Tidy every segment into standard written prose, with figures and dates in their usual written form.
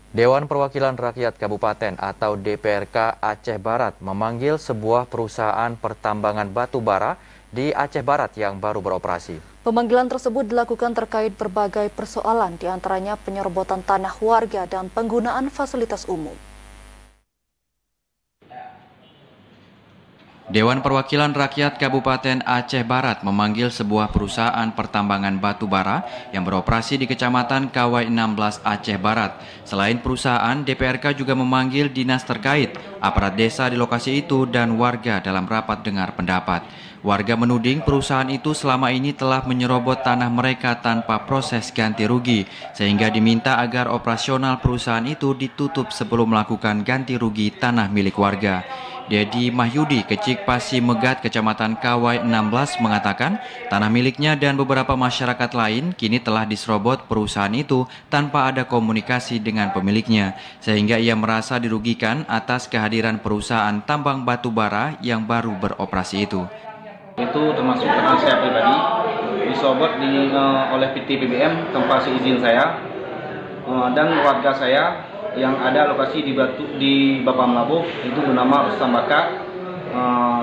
Dewan Perwakilan Rakyat Kabupaten atau DPRK Aceh Barat memanggil sebuah perusahaan pertambangan batu bara di Aceh Barat yang baru beroperasi. Pemanggilan tersebut dilakukan terkait berbagai persoalan, diantaranya penyerbotan tanah warga dan penggunaan fasilitas umum. Dewan Perwakilan Rakyat Kabupaten Aceh Barat memanggil sebuah perusahaan pertambangan batu bara yang beroperasi di Kecamatan Kawai 16 Aceh Barat. Selain perusahaan, DPRK juga memanggil dinas terkait, aparat desa di lokasi itu, dan warga dalam rapat dengar pendapat. Warga menuding perusahaan itu selama ini telah menyerobot tanah mereka tanpa proses ganti rugi, sehingga diminta agar operasional perusahaan itu ditutup sebelum melakukan ganti rugi tanah milik warga. Dedi Mahyudi, Kecik Pasi Megat, Kecamatan Kawai 16 mengatakan tanah miliknya dan beberapa masyarakat lain kini telah diserobot perusahaan itu tanpa ada komunikasi dengan pemiliknya, sehingga ia merasa dirugikan atas kehadiran perusahaan tambang batu bara yang baru beroperasi itu. Itu termasuk tanah saya pribadi, diserobot oleh PT BBM tanpa seizin saya, dan warga saya yang ada lokasi di Bapa Melabuh itu bernama Rustam Baka,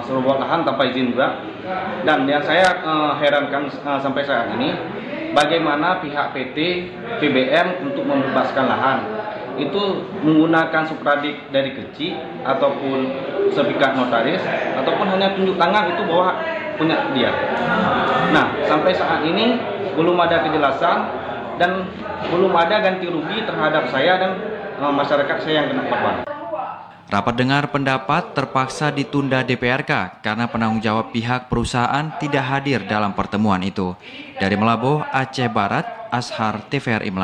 serobot lahan tanpa izin juga. Dan yang saya herankan sampai saat ini, bagaimana pihak PT BBM untuk membebaskan lahan itu menggunakan supradik dari kecil ataupun sertifikat notaris ataupun hanya tunjuk tangan itu bahwa punya dia. Nah, sampai saat ini belum ada kejelasan dan belum ada ganti rugi terhadap saya dan masyarakat saya yang kena korban. Rapat dengar pendapat terpaksa ditunda DPRK karena penanggung jawab pihak perusahaan tidak hadir dalam pertemuan itu. Dari Melabuh, Aceh Barat, Ashar, TVRI Melabuh.